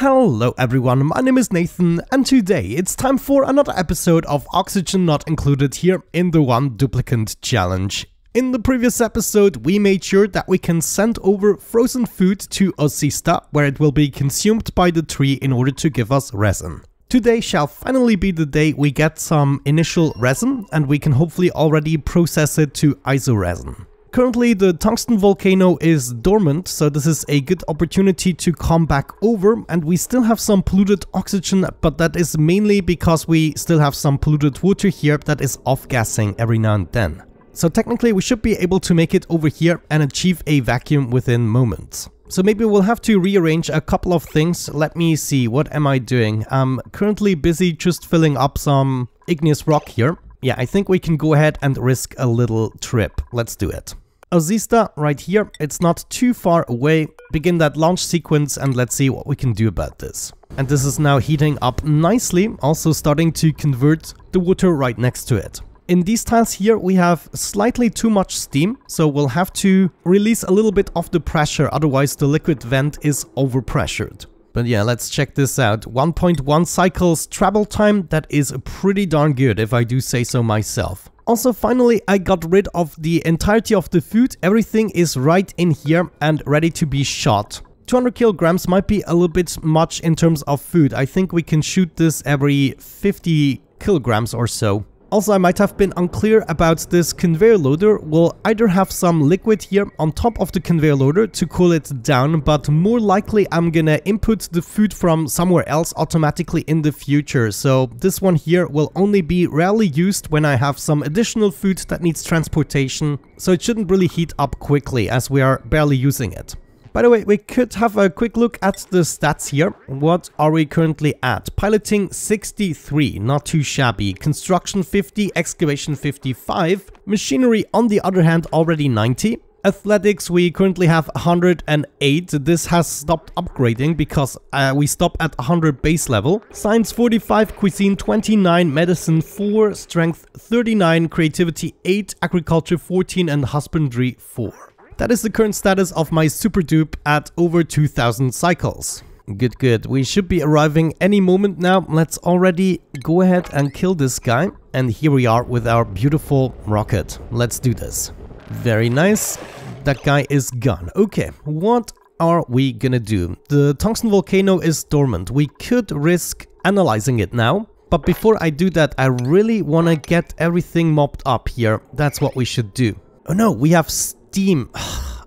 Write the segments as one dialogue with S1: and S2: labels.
S1: Hello everyone, my name is Nathan and today it's time for another episode of Oxygen Not Included here in the One Duplicant Challenge. In the previous episode we made sure that we can send over frozen food to Ozista where it will be consumed by the tree in order to give us resin. Today shall finally be the day we get some initial resin and we can hopefully already process it to isoresin. Currently the tungsten volcano is dormant, so this is a good opportunity to come back over, and we still have some polluted oxygen, but that is mainly because we still have some polluted water here that is off-gassing every now and then. So technically we should be able to make it over here and achieve a vacuum within moments. So maybe we'll have to rearrange a couple of things. Let me see, what am I doing? I'm currently busy just filling up some igneous rock here. Yeah, I think we can go ahead and risk a little trip. Let's do it. Ozista right here, it's not too far away. Begin that launch sequence and let's see what we can do about this. And this is now heating up nicely, also starting to convert the water right next to it. In these tiles here we have slightly too much steam, so we'll have to release a little bit of the pressure, otherwise the liquid vent is overpressured. But yeah, let's check this out. 1.1 cycles travel time, that is pretty darn good if I do say so myself. Also, finally, I got rid of the entirety of the food. Everything is right in here and ready to be shot. 200 kilograms might be a little bit much in terms of food. I think we can shoot this every 50 kilograms or so. Also, I might have been unclear about this conveyor loader. We'll either have some liquid here on top of the conveyor loader to cool it down, but more likely I'm gonna input the food from somewhere else automatically in the future. So this one here will only be rarely used when I have some additional food that needs transportation. So it shouldn't really heat up quickly as we are barely using it. By the way, we could have a quick look at the stats here. What are we currently at? Piloting 63, not too shabby. Construction 50, excavation 55. Machinery on the other hand already 90. Athletics we currently have 108. This has stopped upgrading because we stop at 100 base level. Science 45, cuisine 29, medicine 4, strength 39, creativity 8, agriculture 14 and husbandry 4. That is the current status of my super dupe at over 2000 cycles. Good, good. We should be arriving any moment now. Let's already go ahead and kill this guy. And here we are with our beautiful rocket. Let's do this. Very nice. That guy is gone. Okay, what are we gonna do? The tungsten volcano is dormant. We could risk analyzing it now. But before I do that, I really want to get everything mopped up here. That's what we should do. Oh no, we have steam.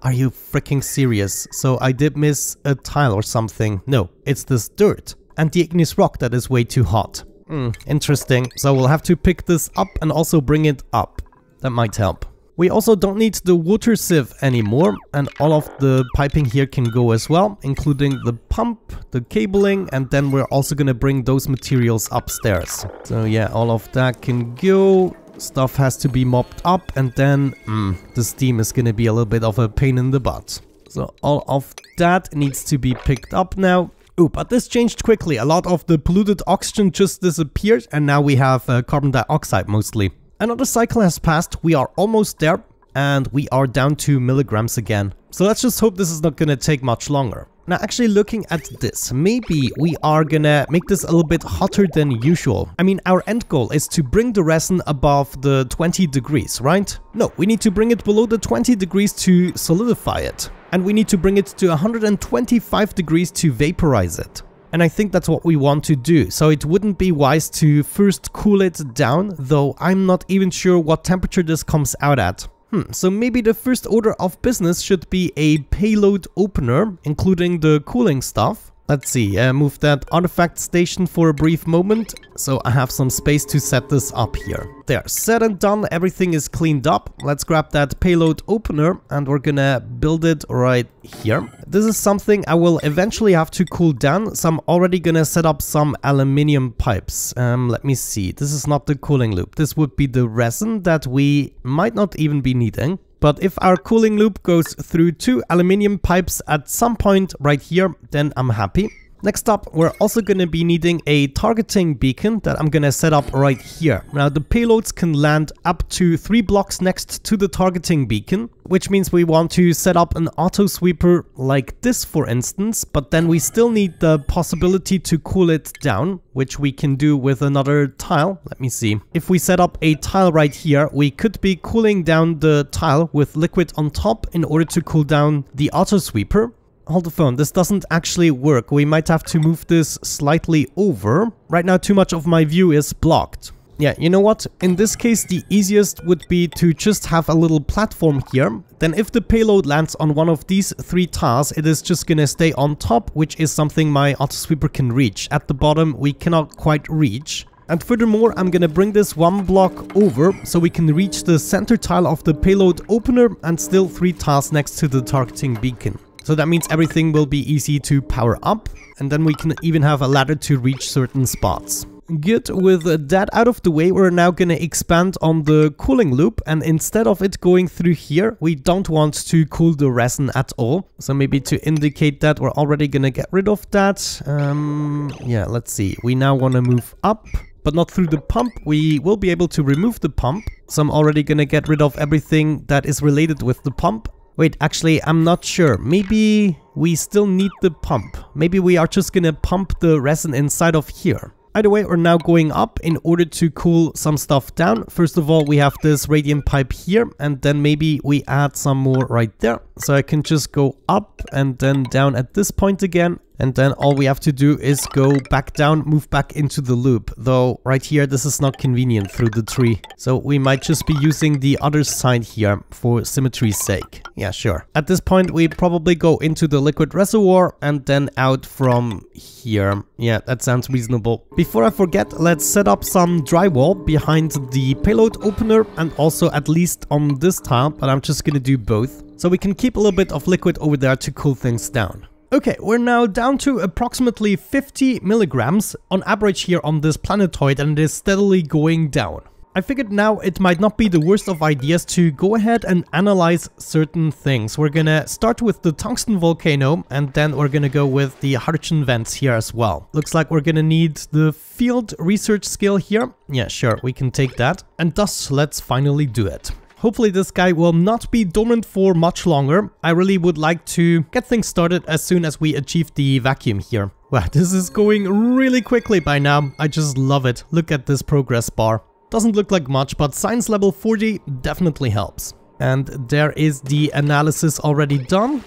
S1: Are you freaking serious? So I did miss a tile or something. No, it's this dirt and the igneous rock that is way too hot. Interesting. So we'll have to pick this up and also bring it up. That might help. We also don't need the water sieve anymore, and all of the piping here can go as well, including the pump, the cabling, and then we're also gonna bring those materials upstairs. So yeah, all of that can go. Stuff has to be mopped up, and then the steam is gonna be a little bit of a pain in the butt. So all of that needs to be picked up now. Oh, but this changed quickly. A lot of the polluted oxygen just disappeared, and now we have carbon dioxide mostly. Another cycle has passed. We are almost there, and we are down to milligrams again. So let's just hope this is not gonna take much longer. Now, actually looking at this, maybe we are gonna make this a little bit hotter than usual. I mean, our end goal is to bring the resin above the 20 degrees, right? No, we need to bring it below the 20 degrees to solidify it. And we need to bring it to 125 degrees to vaporize it. And I think that's what we want to do. So it wouldn't be wise to first cool it down, though I'm not even sure what temperature this comes out at. So maybe the first order of business should be a payload opener, including the cooling stuff. Let's see, move that artifact station for a brief moment, so I have some space to set this up here. There, said and done, everything is cleaned up. Let's grab that payload opener and we're gonna build it right here. This is something I will eventually have to cool down, so I'm already gonna set up some aluminium pipes. Let me see, this is not the cooling loop. This would be the resin that we might not even be needing. But if our cooling loop goes through 2 aluminium pipes at some point right here, then I'm happy. Next up, we're also going to be needing a targeting beacon that I'm going to set up right here. Now, the payloads can land up to 3 blocks next to the targeting beacon, which means we want to set up an auto sweeper like this, for instance, but then we still need the possibility to cool it down, which we can do with another tile. Let me see. If we set up a tile right here, we could be cooling down the tile with liquid on top in order to cool down the auto sweeper. Hold the phone, this doesn't actually work. We might have to move this slightly over. Right now, too much of my view is blocked. Yeah, you know what? In this case, the easiest would be to just have a little platform here. Then if the payload lands on one of these 3 tiles, it is just gonna stay on top, which is something my autosweeper can reach. At the bottom, we cannot quite reach. And furthermore, I'm gonna bring this 1 block over so we can reach the center tile of the payload opener and still 3 tiles next to the targeting beacon. So that means everything will be easy to power up, and then we can even have a ladder to reach certain spots. Good, with that out of the way, we're now gonna expand on the cooling loop, and instead of it going through here, we don't want to cool the resin at all. So maybe to indicate that, we're already gonna get rid of that. Yeah, let's see. We now wanna move up, but not through the pump. We will be able to remove the pump. So I'm already gonna get rid of everything that is related with the pump. Wait, actually, I'm not sure. Maybe we still need the pump. Maybe we are just gonna pump the resin inside of here. Either way, we're now going up in order to cool some stuff down. First of all, we have this radiant pipe here, and then maybe we add some more right there. So I can just go up and then down at this point again. And then all we have to do is go back down, move back into the loop. Though right here, this is not convenient through the tree. So we might just be using the other side here for symmetry's sake. Yeah, sure. At this point, we probably go into the liquid reservoir and then out from here. Yeah, that sounds reasonable. Before I forget, let's set up some drywall behind the payload opener and also at least on this tile, but I'm just gonna do both. So we can keep a little bit of liquid over there to cool things down. Okay, we're now down to approximately 50 milligrams on average here on this planetoid, and it is steadily going down. I figured now it might not be the worst of ideas to go ahead and analyze certain things. We're gonna start with the tungsten volcano, and then we're gonna go with the hydrogen vents here as well. Looks like we're gonna need the field research skill here. Yeah, sure, we can take that. And thus, let's finally do it. Hopefully this guy will not be dormant for much longer. I really would like to get things started as soon as we achieve the vacuum here. Wow, this is going really quickly by now. I just love it. Look at this progress bar. Doesn't look like much, but science level 40 definitely helps. And there is the analysis already done.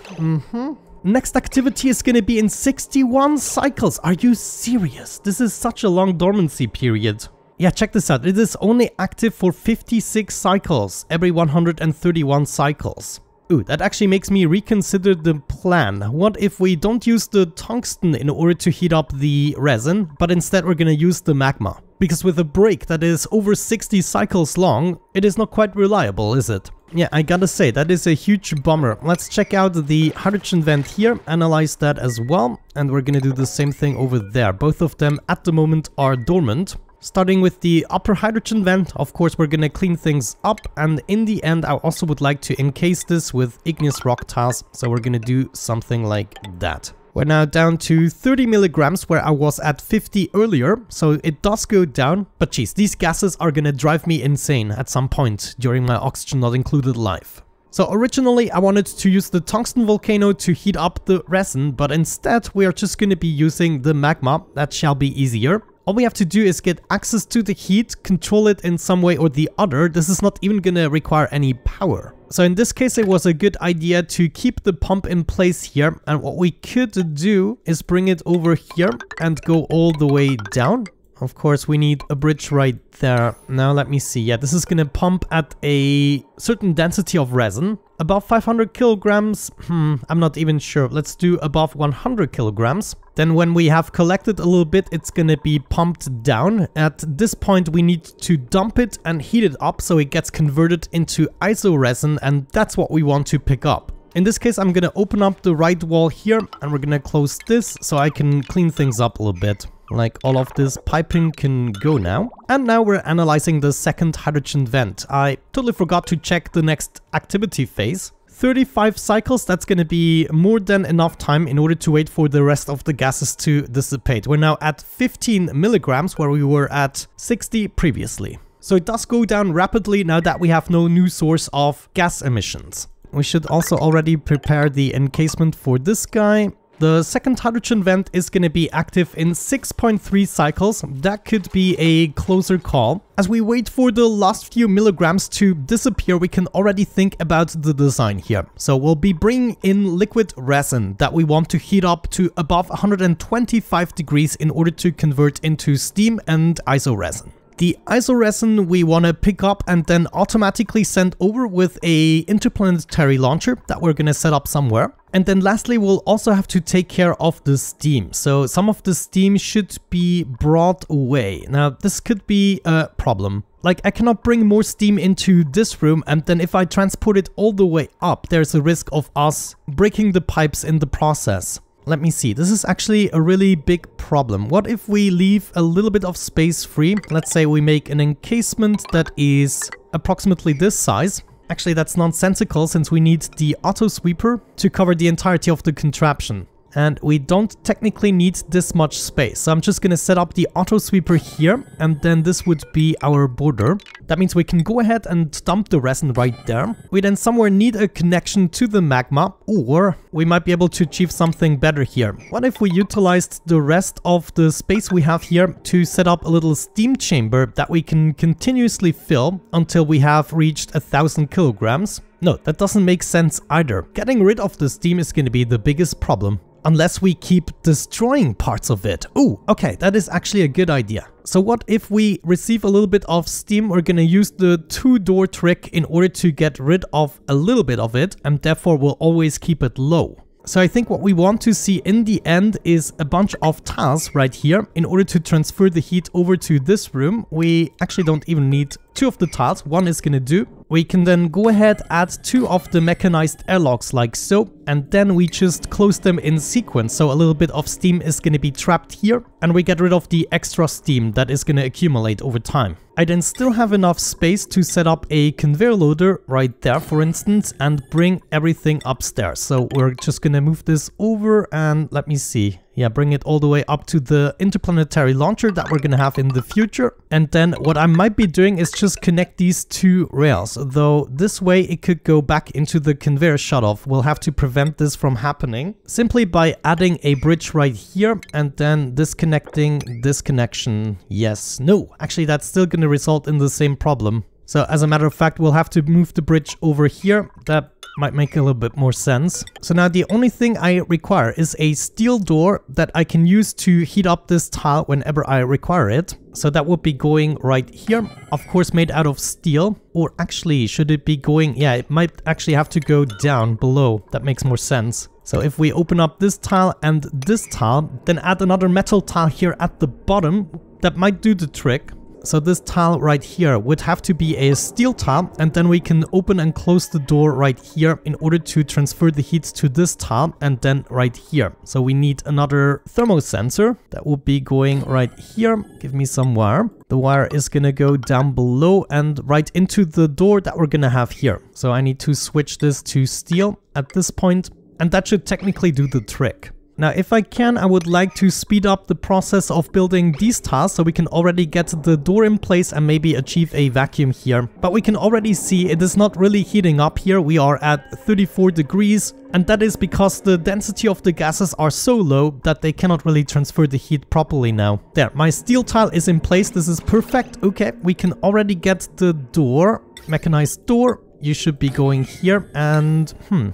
S1: Next activity is gonna be in 61 cycles. Are you serious? This is such a long dormancy period. Yeah, check this out. It is only active for 56 cycles, every 131 cycles. Ooh, that actually makes me reconsider the plan. What if we don't use the tungsten in order to heat up the resin, but instead we're gonna use the magma? Because with a break that is over 60 cycles long, it is not quite reliable, is it? Yeah, I gotta say, that is a huge bummer. Let's check out the hydrogen vent here, analyze that as well, and we're gonna do the same thing over there. Both of them at the moment are dormant. Starting with the upper hydrogen vent, of course we're gonna clean things up, and in the end I also would like to encase this with igneous rock tiles, so we're gonna do something like that. We're now down to 30 milligrams where I was at 50 earlier, so it does go down, but geez, these gases are gonna drive me insane at some point during my oxygen not included life. So originally I wanted to use the tungsten volcano to heat up the resin, but instead we are just gonna be using the magma. That shall be easier. All we have to do is get access to the heat, control it in some way or the other. This is not even gonna require any power. So in this case, it was a good idea to keep the pump in place here. And what we could do is bring it over here and go all the way down. Of course, we need a bridge right there. Now let me see. Yeah, this is gonna pump at a certain density of resin. Above 500 kilograms, I'm not even sure. Let's do above 100 kilograms. Then when we have collected a little bit, it's gonna be pumped down. At this point, we need to dump it and heat it up so it gets converted into iso resin, and that's what we want to pick up. In this case, I'm gonna open up the right wall here, and we're gonna close this so I can clean things up a little bit. Like all of this piping can go now. And now we're analyzing the second hydrogen vent. I totally forgot to check the next activity phase. 35 cycles, that's going to be more than enough time in order to wait for the rest of the gases to dissipate. We're now at 15 milligrams where we were at 60 previously. So it does go down rapidly now that we have no new source of gas emissions. We should also already prepare the encasement for this guy. The second hydrogen vent is going to be active in 6.3 cycles. That could be a closer call. As we wait for the last few milligrams to disappear, we can already think about the design here. So we'll be bringing in liquid resin that we want to heat up to above 125 degrees in order to convert into steam and isoresin. The isoresin we want to pick up and then automatically send over with a interplanetary launcher that we're going to set up somewhere. And then lastly, we'll also have to take care of the steam. So some of the steam should be brought away. Now, this could be a problem. Like, I cannot bring more steam into this room, and then if I transport it all the way up, there's a risk of us breaking the pipes in the process. Let me see, this is actually a really big problem. What if we leave a little bit of space free? Let's say we make an encasement that is approximately this size. Actually, that's nonsensical since we need the auto sweeper to cover the entirety of the contraption. And we don't technically need this much space. So I'm just going to set up the auto sweeper here, and then this would be our border. That means we can go ahead and dump the resin right there. We then somewhere need a connection to the magma, or we might be able to achieve something better here. What if we utilized the rest of the space we have here to set up a little steam chamber that we can continuously fill until we have reached 1,000 kilograms? No, that doesn't make sense either. Getting rid of the steam is going to be the biggest problem. Unless we keep destroying parts of it. Ooh, okay, that is actually a good idea. So what if we receive a little bit of steam? We're gonna use the two-door trick in order to get rid of a little bit of it, and therefore we'll always keep it low. So I think what we want to see in the end is a bunch of tiles right here. In order to transfer the heat over to this room, we actually don't even need 2 of the tiles. 1 is gonna do. We can then go ahead, add 2 of the mechanized airlocks like so, and then we just close them in sequence. So a little bit of steam is gonna be trapped here, and we get rid of the extra steam that is gonna accumulate over time. I then still have enough space to set up a conveyor loader right there, for instance, and bring everything upstairs. So we're just gonna move this over and let me see. Yeah, bring it all the way up to the interplanetary launcher that we're gonna have in the future. And then what I might be doing is just connect these 2 rails, though this way it could go back into the conveyor shutoff. We'll have to prevent this from happening simply by adding a bridge right here and then disconnecting this connection. Yes, no, actually that's still gonna result in the same problem. So as a matter of fact, we'll have to move the bridge over here. That might make a little bit more sense. So now the only thing I require is a steel door that I can use to heat up this tile whenever I require it. So that would be going right here, of course made out of steel. Or actually, should it be going, yeah, it might actually have to go down below. That makes more sense. So if we open up this tile and this tile, then add another metal tile here at the bottom, that might do the trick. So this tile right here would have to be a steel tile, and then we can open and close the door right here in order to transfer the heat to this tile and then right here. So we need another thermosensor that will be going right here. Give me some wire. The wire is gonna go down below and right into the door that we're gonna have here. So I need to switch this to steel at this point, and that should technically do the trick. Now, if I can, I would like to speed up the process of building these tiles so we can already get the door in place and maybe achieve a vacuum here. But we can already see it is not really heating up here. We are at 34 degrees, and that is because the density of the gases are so low that they cannot really transfer the heat properly now. There, my steel tile is in place. This is perfect. Okay, we can already get the door, mechanized door. You should be going here, and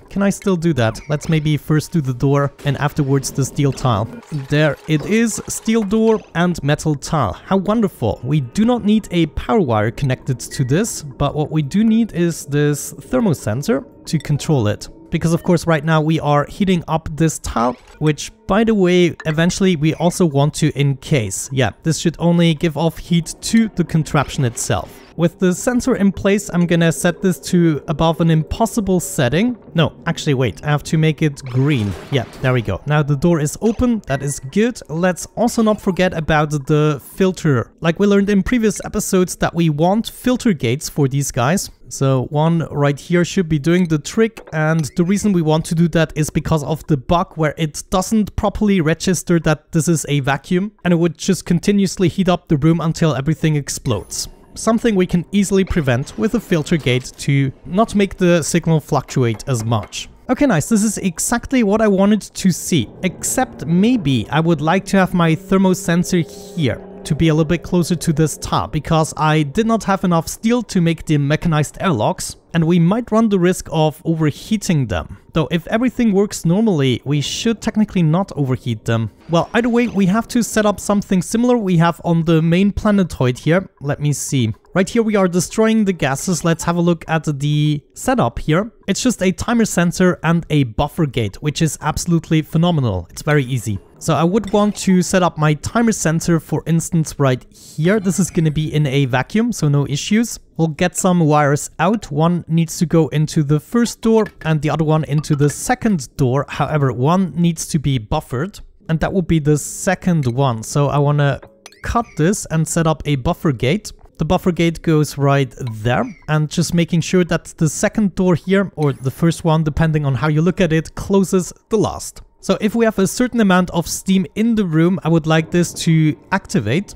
S1: can I still do that? Let's maybe first do the door and afterwards the steel tile. There it is, steel door and metal tile. How wonderful. We do not need a power wire connected to this, but what we do need is this thermosensor to control it. Because of course right now we are heating up this tile, which by the way, eventually we also want to encase. Yeah, this should only give off heat to the contraption itself. With the sensor in place, I'm gonna set this to above an impossible setting. No, actually wait, I have to make it green. Yeah, there we go. Now the door is open, that is good. Let's also not forget about the filter. Like we learned in previous episodes that we want filter gates for these guys. So one right here should be doing the trick, and the reason we want to do that is because of the bug where it doesn't properly register that this is a vacuum, and it would just continuously heat up the room until everything explodes. Something we can easily prevent with a filter gate to not make the signal fluctuate as much. Okay, nice, this is exactly what I wanted to see, except maybe I would like to have my thermosensor here to be a little bit closer to this top, because I did not have enough steel to make the mechanized airlocks, and we might run the risk of overheating them. Though if everything works normally, we should technically not overheat them. Well, either way, we have to set up something similar we have on the main planetoid here. Let me see. Right here we are destroying the gases. Let's have a look at the setup here. It's just a timer sensor and a buffer gate, which is absolutely phenomenal. It's very easy. So I would want to set up my timer sensor, for instance, right here. This is going to be in a vacuum, so no issues. We'll get some wires out. One needs to go into the first door and the other one into the second door. However, one needs to be buffered, and that will be the second one. So I want to cut this and set up a buffer gate. The buffer gate goes right there, and just making sure that the second door here, or the first one, depending on how you look at it, closes the last. So if we have a certain amount of steam in the room, I would like this to activate.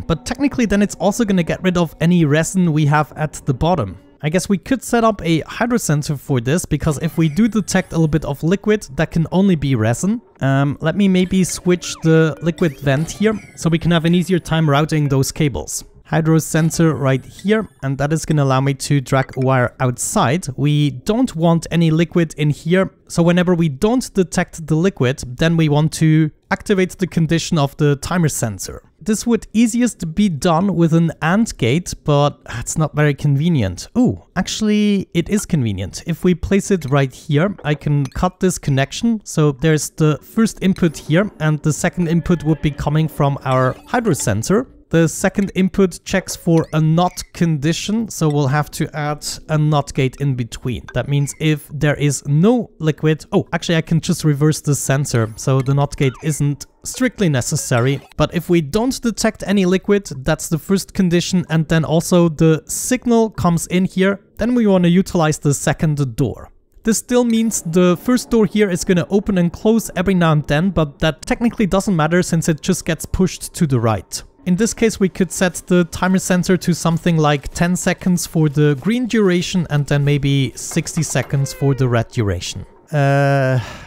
S1: But technically then it's also going to get rid of any resin we have at the bottom. I guess we could set up a hydro sensor for this, because if we do detect a little bit of liquid, that can only be resin. Let me maybe switch the liquid vent here, so we can have an easier time routing those cables. Hydro sensor right here, and that is going to allow me to drag a wire outside. We don't want any liquid in here, so whenever we don't detect the liquid, then we want to activate the condition of the timer sensor. This would easiest be done with an AND gate, but it's not very convenient. Ooh, actually it is convenient. If we place it right here, I can cut this connection. So there's the first input here, and the second input would be coming from our hydro sensor. The second input checks for a NOT condition, so we'll have to add a NOT gate in between. That means if there is no liquid... Oh, actually I can just reverse the sensor, so the NOT gate isn't strictly necessary. But if we don't detect any liquid, that's the first condition, and then also the signal comes in here, then we want to utilize the second door. This still means the first door here is going to open and close every now and then, but that technically doesn't matter since it just gets pushed to the right. In this case, we could set the timer sensor to something like 10 seconds for the green duration and then maybe 60 seconds for the red duration.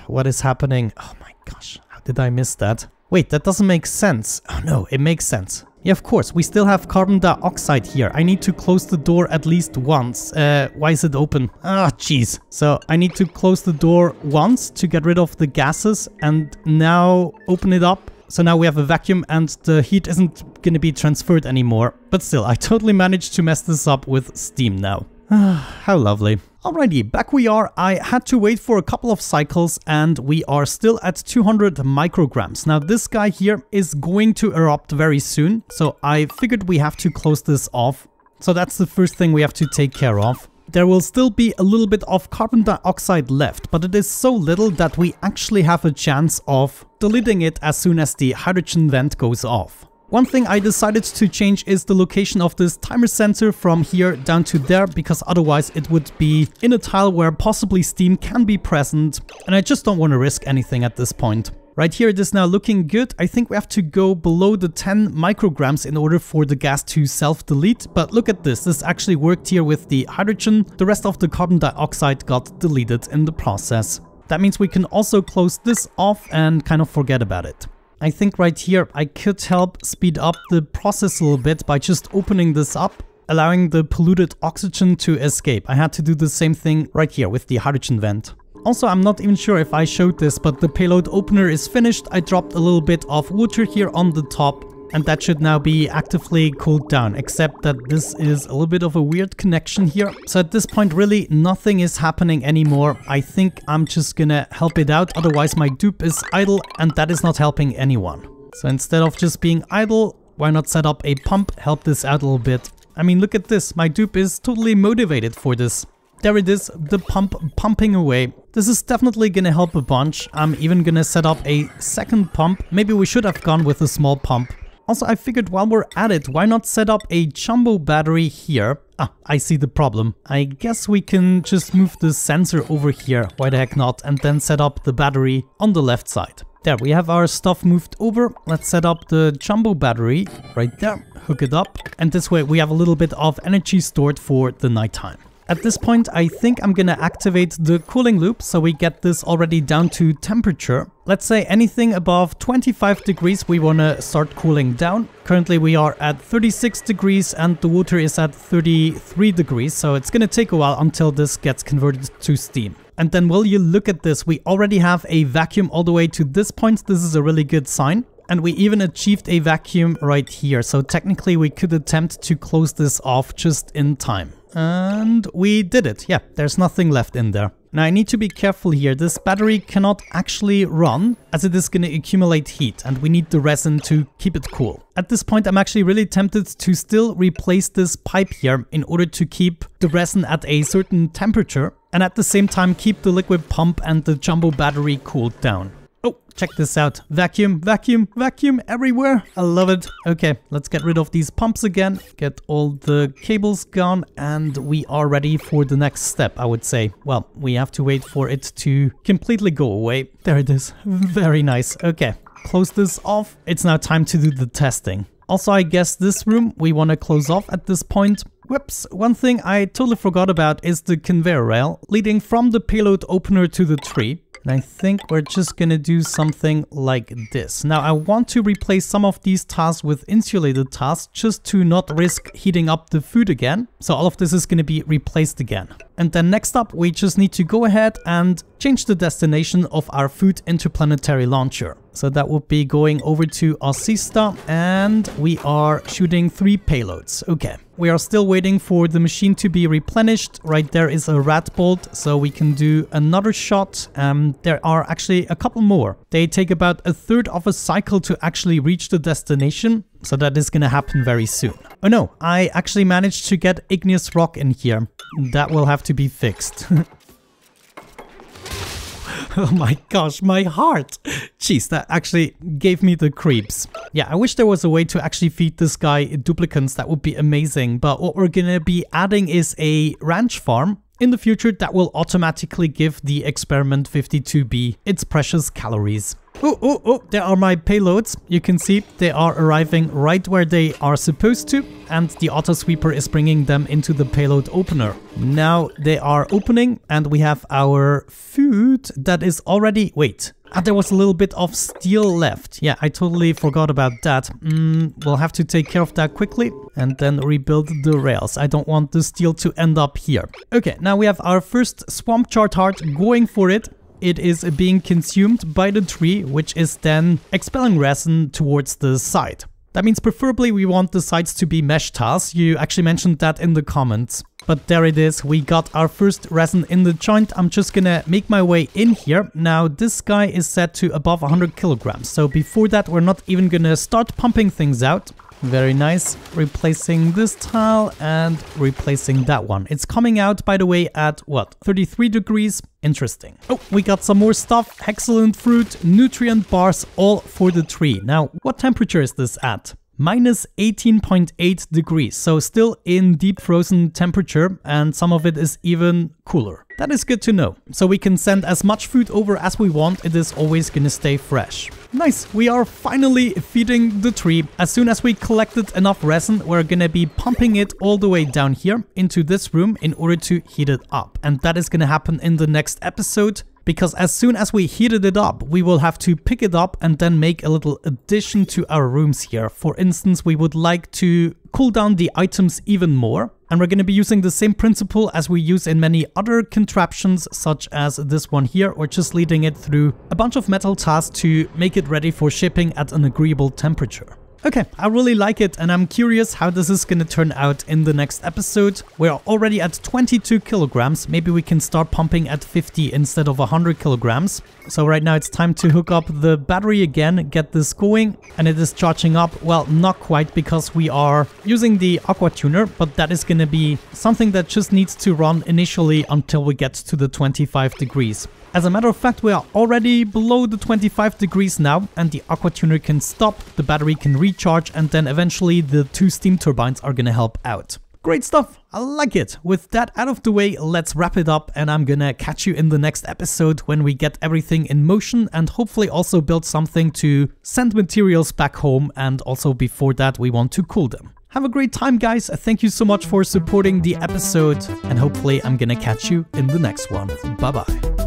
S1: What is happening? Oh my gosh, how did I miss that? Wait, that doesn't make sense. Oh no, it makes sense. Yeah, of course, we still have carbon dioxide here. I need to close the door at least once. Why is it open? Ah, jeez. So I need to close the door once to get rid of the gases and now open it up. So now we have a vacuum and the heat isn't going to be transferred anymore. But still, I totally managed to mess this up with steam now. How lovely. Alrighty, back we are. I had to wait for a couple of cycles and we are still at 200 micrograms. Now this guy here is going to erupt very soon. So I figured we have to close this off. So that's the first thing we have to take care of. There will still be a little bit of carbon dioxide left, but it is so little that we actually have a chance of deleting it as soon as the hydrogen vent goes off. One thing I decided to change is the location of this timer sensor from here down to there, because otherwise it would be in a tile where possibly steam can be present, and I just don't want to risk anything at this point. Right here it is now looking good. I think we have to go below the 10 micrograms in order for the gas to self-delete. But look at this. This actually worked here with the hydrogen. The rest of the carbon dioxide got deleted in the process. That means we can also close this off and kind of forget about it. I think right here I could help speed up the process a little bit by just opening this up, allowing the polluted oxygen to escape. I had to do the same thing right here with the hydrogen vent. Also, I'm not even sure if I showed this, but the payload opener is finished. I dropped a little bit of water here on the top, and that should now be actively cooled down, except that this is a little bit of a weird connection here. So at this point, really nothing is happening anymore. I think I'm just gonna help it out, otherwise my dupe is idle, and that is not helping anyone. So instead of just being idle, why not set up a pump, help this out a little bit. I mean, look at this, my dupe is totally motivated for this. There it is, the pump pumping away. This is definitely gonna help a bunch. I'm even gonna set up a second pump. Maybe we should have gone with a small pump. Also, I figured while we're at it, why not set up a jumbo battery here Ah, I see the problem. I guess we can just move the sensor over here, why the heck not, and then set up the battery on the left side. There, we have our stuff moved over. Let's set up the jumbo battery right there, hook it up, and this way we have a little bit of energy stored for the nighttime. At this point, I think I'm gonna activate the cooling loop so we get this already down to temperature. Let's say anything above 25 degrees we wanna start cooling down. Currently we are at 36 degrees and the water is at 33 degrees, so it's gonna take a while until this gets converted to steam. And then will you look at this, we already have a vacuum all the way to this point. This is a really good sign. And we even achieved a vacuum right here, so technically we could attempt to close this off just in time. And we did it. Yeah, there's nothing left in there. Now I need to be careful here. This battery cannot actually run as it is going to accumulate heat and we need the resin to keep it cool. At this point I'm actually really tempted to still replace this pipe here in order to keep the resin at a certain temperature and at the same time keep the liquid pump and the jumbo battery cooled down. Oh, check this out. Vacuum, vacuum, vacuum everywhere. I love it. Okay, let's get rid of these pumps again. Get all the cables gone and we are ready for the next step, I would say. Well, we have to wait for it to completely go away. There it is. Very nice. Okay, close this off. It's now time to do the testing. Also, I guess this room we want to close off at this point. Whoops, one thing I totally forgot about is the conveyor rail leading from the payload opener to the tree. And I think we're just gonna do something like this. Now I want to replace some of these tasks with insulated tasks just to not risk heating up the food again. So all of this is gonna be replaced again. And then next up, we just need to go ahead and change the destination of our food interplanetary launcher. So that would be going over to Osista and we are shooting 3 payloads. Okay. We are still waiting for the machine to be replenished. Right there is a rat bolt, so we can do another shot. There are actually a couple more. They take about a third of a cycle to actually reach the destination. So that is going to happen very soon. Oh no, I actually managed to get igneous rock in here. That will have to be fixed. Oh my gosh, my heart. Jeez, that actually gave me the creeps. Yeah, I wish there was a way to actually feed this guy duplicants. That would be amazing. But what we're gonna be adding is a ranch farm in the future that will automatically give the experiment 52B its precious calories. Oh, there are my payloads. You can see they are arriving right where they are supposed to, and the auto sweeper is bringing them into the payload opener. Now they are opening and we have our food that is already... Wait, there was a little bit of steel left. Yeah, I totally forgot about that. We'll have to take care of that quickly and then rebuild the rails. I don't want the steel to end up here. Okay, now we have our first swamp chart heart going for it. It is being consumed by the tree, which is then expelling resin towards the side. That means preferably we want the sides to be mesh tiles. You actually mentioned that in the comments. But there it is, we got our first resin in the joint. I'm just gonna make my way in here. Now this guy is set to above 100 kilograms. So before that we're not even gonna start pumping things out. Very nice. Replacing this tile and replacing that one. It's coming out, by the way, at what? 33 degrees? Interesting. Oh, we got some more stuff. Excellent fruit, nutrient bars, all for the tree. Now, what temperature is this at? Minus 18.8 degrees, so still in deep frozen temperature, and some of it is even cooler. That is good to know. So we can send as much food over as we want, it is always gonna stay fresh. Nice, we are finally feeding the tree. As soon as we collected enough resin, we're gonna be pumping it all the way down here into this room in order to heat it up. And that is gonna happen in the next episode. Because as soon as we heated it up, we will have to pick it up and then make a little addition to our rooms here. For instance, we would like to cool down the items even more. And we're going to be using the same principle as we use in many other contraptions, such as this one here, or just leading it through a bunch of metal tasks to make it ready for shipping at an agreeable temperature. Okay, I really like it and I'm curious how this is going to turn out in the next episode. We're already at 22 kilograms. Maybe we can start pumping at 50 instead of 100 kilograms. So right now it's time to hook up the battery again, get this going, and it is charging up. Well, not quite because we are using the aqua tuner, but that is going to be something that just needs to run initially until we get to the 25 degrees. As a matter of fact, we are already below the 25 degrees now, and the aqua tuner can stop, the battery can recharge, and then eventually the 2 steam turbines are gonna help out.
S2: Great stuff. I like it. With that out of the way, let's wrap it up, and I'm gonna catch you in the next episode when we get everything in motion and hopefully also build something to send materials back home, and also before that we want to cool them. Have a great time, guys. Thank you so much for supporting the episode, and hopefully I'm gonna catch you in the next one. Bye bye.